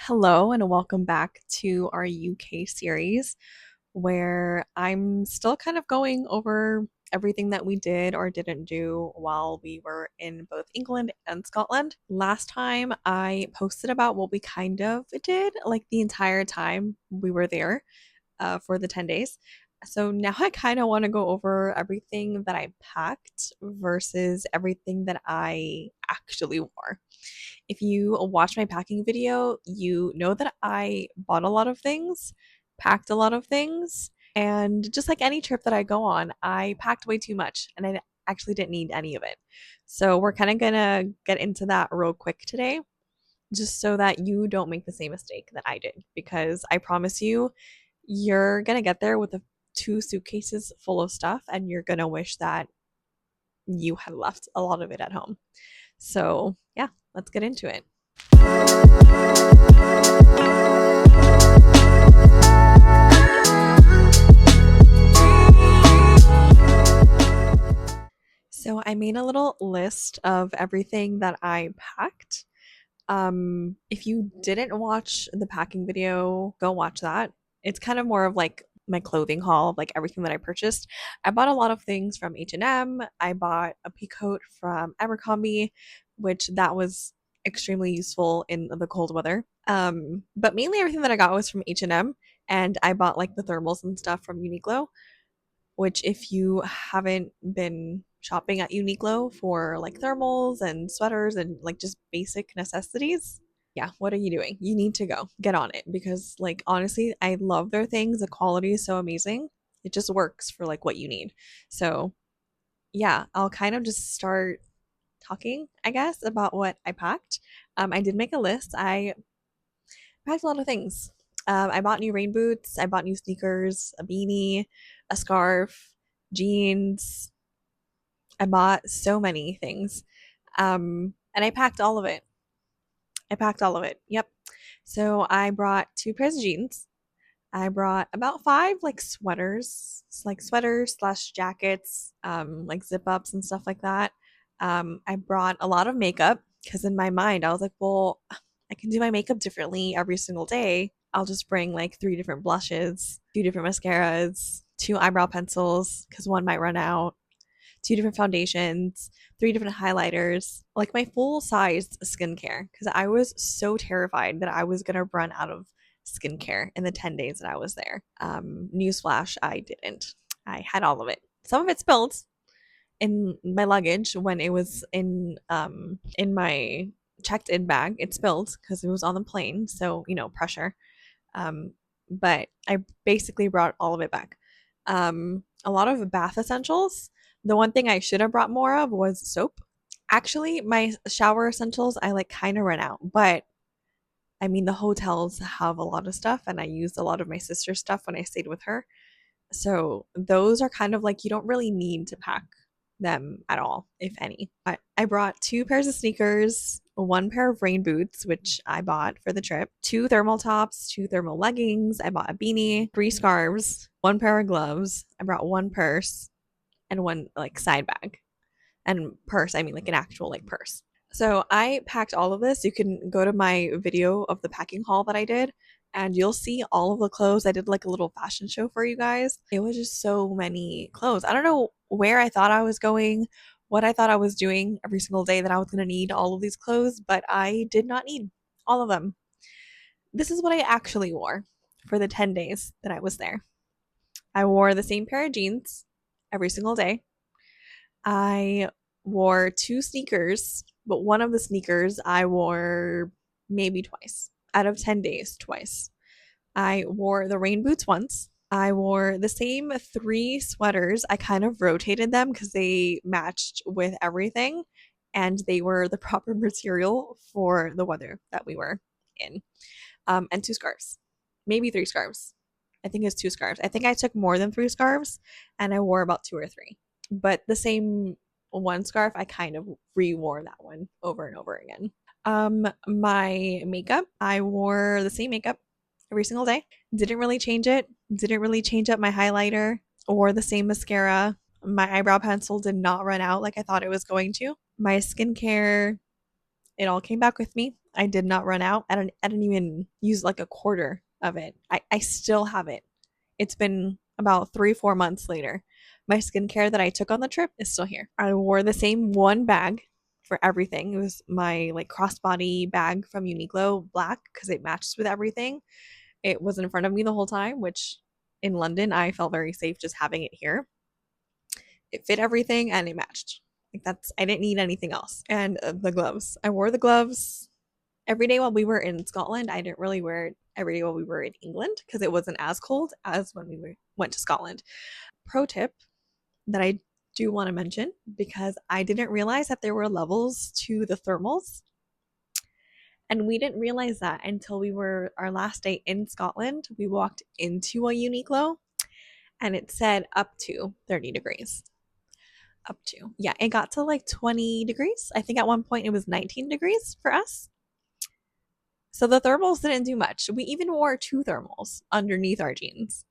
Hello, and welcome back to our UK series where I'm still kind of going over everything that we did or didn't do while we were in both England and Scotland. Last time I posted about what we kind of did, like the entire time we were there for the 10 days. So now I kind of want to go over everything that I packed versus everything that I actually wore. If you watch my packing video, you know that I bought a lot of things, packed a lot of things, and just like any trip that I go on, I packed way too much and I actually didn't need any of it. So we're kind of gonna get into that real quick today, just so that you don't make the same mistake that I did, because I promise you, you're gonna get there with two suitcases full of stuff and you're gonna wish that you had left a lot of it at home. So, yeah, let's get into it. So I made a little list of everything that I packed. If you didn't watch the packing video, go watch that. It's kind of more of like my clothing haul of like everything that I purchased. I bought a lot of things from H&M. I bought a peacoat from Abercrombie, which that was extremely useful in the cold weather. But mainly everything that I got was from H&M, and I bought like the thermals and stuff from Uniqlo, which if you haven't been shopping at Uniqlo for like thermals and sweaters and like just basic necessities, yeah, what are you doing? You need to go get on it, because like honestly, I love their things. The quality is so amazing. It just works for like what you need. So, yeah, I'll kind of just start talking, I guess, about what I packed. I did make a list. I packed a lot of things. I bought new rain boots. I bought new sneakers, a beanie, a scarf, jeans. I bought so many things. And I packed all of it. I packed all of it. Yep. So I brought two pairs of jeans. I brought about five like sweaters, like sweaters slash jackets, like zip ups and stuff like that. I brought a lot of makeup because in my mind I was like, well, I can do my makeup differently every single day. I'll just bring like three different blushes, two different mascaras, two eyebrow pencils because one might run out, two different foundations, three different highlighters, like my full size skincare, because I was so terrified that I was going to run out of skincare in the 10 days that I was there. Newsflash, I didn't. I had all of it. Some of it spilled in my luggage when it was in my checked in bag. It spilled because it was on the plane, so pressure. Um, but I basically brought all of it back. A lot of bath essentials. The one thing I should have brought more of was soap. Actually, my shower essentials I like kind of ran out, but I mean the hotels have a lot of stuff and I used a lot of my sister's stuff when I stayed with her. So those are kind of like you don't really need to pack them at all, if any. I brought two pairs of sneakers, one pair of rain boots, which I bought for the trip, two thermal tops, two thermal leggings. I bought a beanie, three scarves, one pair of gloves. I brought one purse and one like side bag. And purse, I mean like an actual like purse. So I packed all of this. You can go to my video of the packing haul that I did and you'll see all of the clothes. I did like a little fashion show for you guys. It was just so many clothes. I don't know where I thought I was going, what I thought I was doing every single day that I was going to need all of these clothes, but I did not need all of them. This is what I actually wore for the 10 days that I was there. I wore the same pair of jeans every single day. I wore two sneakers, but one of the sneakers I wore maybe twice out of 10 days, twice. I wore the rain boots once. I wore the same three sweaters. I kind of rotated them because they matched with everything and they were the proper material for the weather that we were in. And two scarves, maybe three scarves. I think it's two scarves. I think I took more than three scarves and I wore about two or three. But the same one scarf, I kind of re-wore that one over and over again. My makeup, I wore the same makeup every single day. Didn't really change it. Didn't really change up my highlighter or the same mascara. My eyebrow pencil did not run out like I thought it was going to. My skincare, it all came back with me. I did not run out. I didn't even use like a quarter of it. I still have it. It's been about 3, 4 months later. My skincare that I took on the trip is still here. I wore the same one bag for everything. It was my like crossbody bag from Uniqlo, black, because it matches with everything. It was in front of me the whole time, which in London I felt very safe just having it here. It fit everything and it matched. Like that's I didn't need anything else. And the gloves. I wore the gloves every day while we were in Scotland. I didn't really wear it every day while we were in England because it wasn't as cold as when went to Scotland. Pro tip that I do want to mention, because I didn't realize that there were levels to the thermals. And we didn't realize that until we were our last day in Scotland. We walked into a Uniqlo and it said up to 30 degrees. Up to. Yeah, it got to like 20 degrees. I think at one point it was 19 degrees for us. So the thermals didn't do much. We even wore 2 thermals underneath our jeans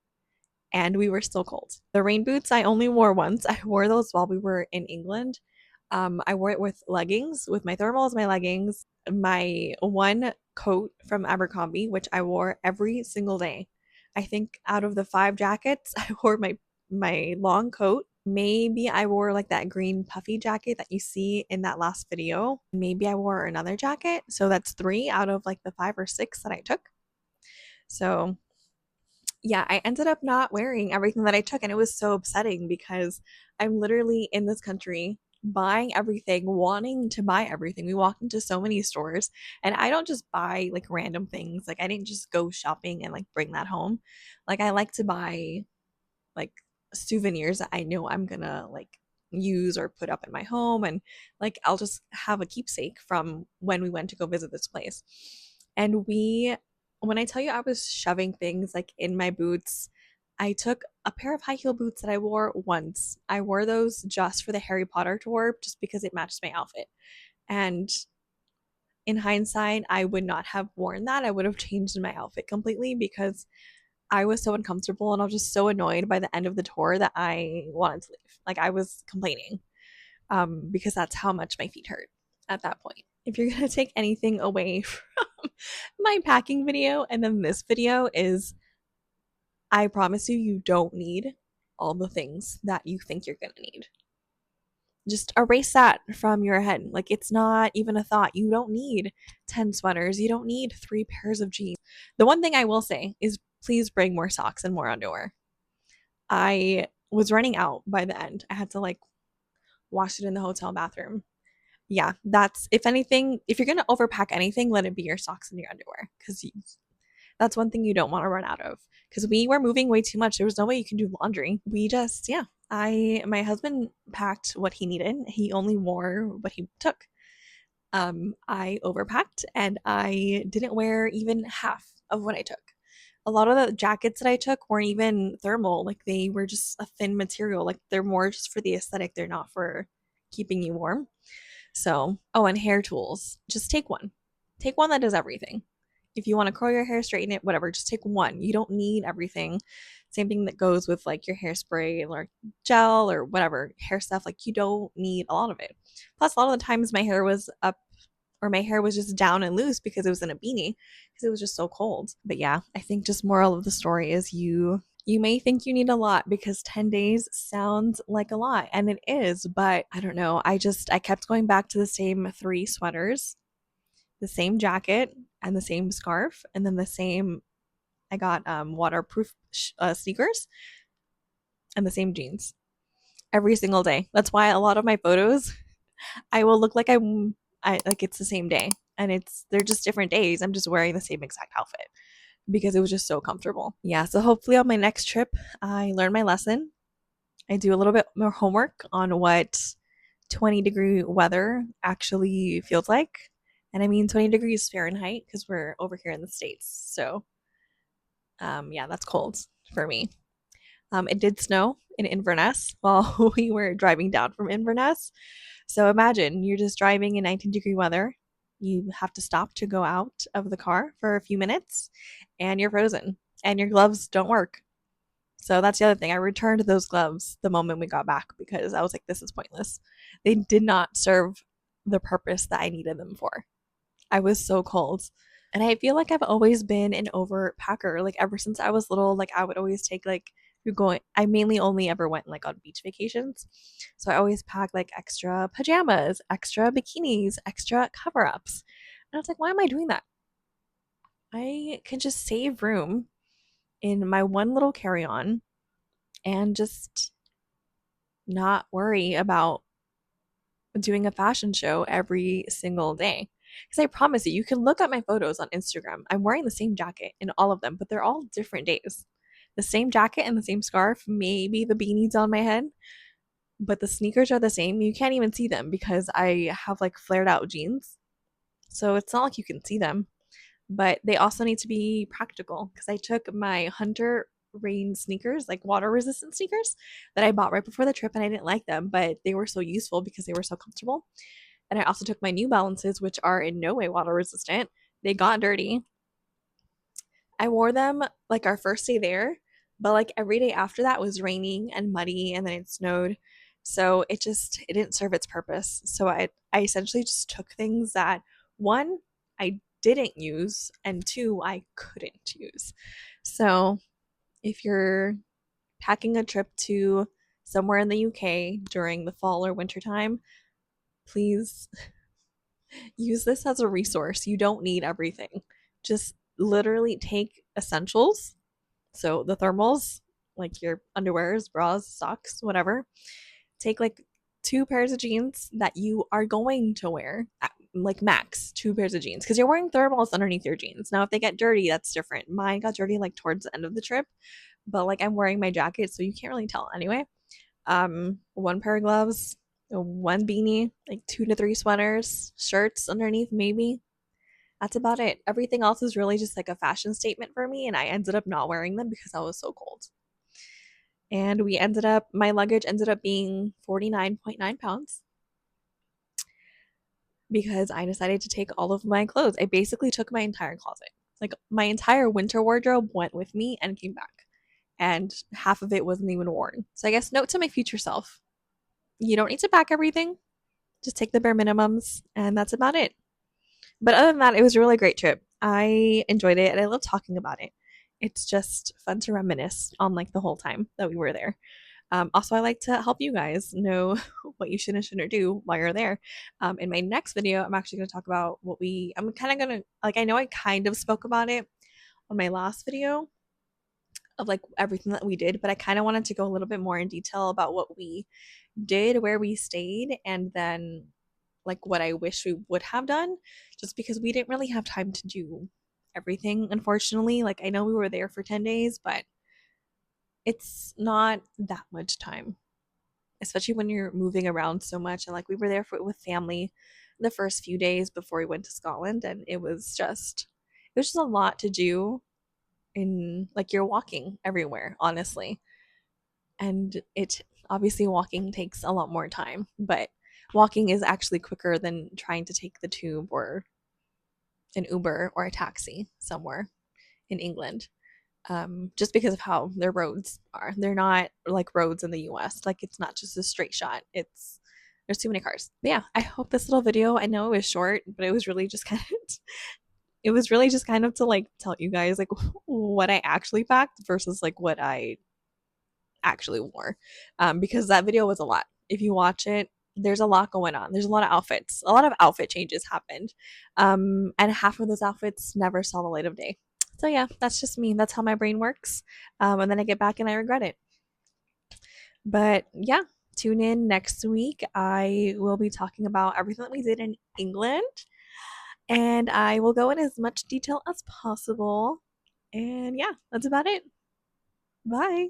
and we were still cold. The rain boots I only wore once. I wore those while we were in England. I wore it with leggings, with my thermals, my leggings, my one coat from Abercrombie, which I wore every single day. I think out of the 5 jackets, I wore my long coat. Maybe I wore like that green puffy jacket that you see in that last video. Maybe I wore another jacket. So that's 3 out of like the 5 or 6 that I took. So yeah, I ended up not wearing everything that I took. And it was so upsetting because I'm literally in this country buying everything, wanting to buy everything. We walked into so many stores and I don't just buy like random things. Like I didn't just go shopping and like bring that home. Like I like to buy like souvenirs that I know I'm gonna like use or put up in my home, and like I'll just have a keepsake from when we went to go visit this place. And when I tell you I was shoving things like in my boots, I took a pair of high heel boots that I wore once. I wore those just for the Harry Potter tour, just because it matched my outfit. And in hindsight, I would not have worn that. I would have changed my outfit completely because I was so uncomfortable and I was just so annoyed by the end of the tour that I wanted to leave. Like I was complaining because that's how much my feet hurt at that point. If you're going to take anything away from my packing video and then this video is, I promise you, you don't need all the things that you think you're going to need. Just erase that from your head. Like it's not even a thought. You don't need 10 sweaters. You don't need 3 pairs of jeans. The one thing I will say is please bring more socks and more underwear. I was running out by the end. I had to like wash it in the hotel bathroom. Yeah, that's if anything, if you're going to overpack anything, let it be your socks and your underwear because that's one thing you don't want to run out of. Because we were moving way too much. There was no way you can do laundry. We just, yeah. My husband packed what he needed. He only wore what he took. I overpacked and I didn't wear even half of what I took. A lot of the jackets that I took weren't even thermal. Like they were just a thin material. Like they're more just for the aesthetic. They're not for keeping you warm. So, oh, and hair tools. Just take one. Take one that does everything. If you want to curl your hair, straighten it, whatever, just take one. You don't need everything. Same thing that goes with like your hairspray or gel or whatever, hair stuff. Like you don't need a lot of it. Plus, a lot of the times my hair was up or my hair was just down and loose because it was in a beanie because it was just so cold. But yeah, I think just moral of the story is you may think you need a lot because 10 days sounds like a lot and it is, but I don't know. I kept going back to the same 3 sweaters, the same jacket and the same scarf and then the same I got waterproof sneakers and the same jeans every single day. That's why a lot of my photos I will look like I like it's the same day and they're just different days. I'm just wearing the same exact outfit because it was just so comfortable. Yeah, so hopefully on my next trip I learn my lesson. I do a little bit more homework on what 20-degree weather actually feels like. And I mean 20 degrees Fahrenheit because we're over here in the States. So yeah, that's cold for me. It did snow in Inverness while we were driving down from Inverness. So imagine you're just driving in 19-degree weather. You have to stop to go out of the car for a few minutes and you're frozen and your gloves don't work. So that's the other thing. I returned those gloves the moment we got back because I was like, this is pointless. They did not serve the purpose that I needed them for. I was so cold. And I feel like I've always been an overpacker. Like ever since I was little, like I would always take like you're going I mainly only ever went like on beach vacations. So I always packed like extra pajamas, extra bikinis, extra cover-ups. And I was like, why am I doing that? I can just save room in my one little carry-on and just not worry about doing a fashion show every single day. Because I promise you, you can look at my photos on Instagram. I'm wearing the same jacket in all of them, but they're all different days. The same jacket and the same scarf, maybe the beanie's on my head, but the sneakers are the same. You can't even see them because I have like flared out jeans. So it's not like you can see them, but they also need to be practical because I took my Hunter Rain sneakers, like water resistant sneakers that I bought right before the trip and I didn't like them, but they were so useful because they were so comfortable. And I also took my New Balances, which are in no way water resistant. They got dirty. I wore them like our first day there, but like every day after that was raining and muddy and then it snowed. So it didn't serve its purpose. So I essentially just took things that one I didn't use and two I couldn't use. So if you're packing a trip to somewhere in the UK during the fall or winter time, please use this as a resource. You don't need everything. Just literally take essentials. So the thermals, like your underwears, bras, socks, whatever. Take like two pairs of jeans that you are going to wear, like max two pairs of jeans, because you're wearing thermals underneath your jeans. Now, if they get dirty, that's different. Mine got dirty like towards the end of the trip, but like I'm wearing my jacket, so you can't really tell anyway. One pair of gloves, one beanie, like 2 to 3 sweaters, shirts underneath, maybe. That's about it. Everything else is really just like a fashion statement for me, and I ended up not wearing them because I was so cold. And my luggage ended up being 49.9 pounds because I decided to take all of my clothes. I basically took my entire closet. Like my entire winter wardrobe went with me and came back. And half of it wasn't even worn. So I guess note to my future self, you don't need to pack everything. Just take the bare minimums, and that's about it. But other than that, it was a really great trip. I enjoyed it and I love talking about it. It's just fun to reminisce on like the whole time that we were there. Also, I like to help you guys know what you should and shouldn't do while you're there. In my next video, I'm actually going to talk about I'm kind of going to, like, I know I kind of spoke about it on my last video of like everything that we did, but I kind of wanted to go a little bit more in detail about what we did, where we stayed, and then like what I wish we would have done, just because we didn't really have time to do everything, unfortunately. Like, I know we were there for 10 days, but it's not that much time, especially when you're moving around so much. And like, we were there with family the first few days before we went to Scotland, and it was just a lot to do. In like, you're walking everywhere, honestly, and it obviously walking takes a lot more time, but walking is actually quicker than trying to take the tube or an Uber or a taxi somewhere in England. Just because of how their roads are. They're not like roads in the US. Like, it's not just a straight shot. There's too many cars. But yeah, I hope this little video, I know it was short, but it was really just kind of to like tell you guys like what I actually packed versus like what I actually wore. Because that video was a lot. If you watch it, there's a lot going on. There's a lot of outfits. A lot of outfit changes happened. And half of those outfits never saw the light of day. So yeah, that's just me. That's how my brain works. And then I get back and I regret it. But yeah, tune in next week. I will be talking about everything that we did in England. And I will go in as much detail as possible. And yeah, that's about it. Bye.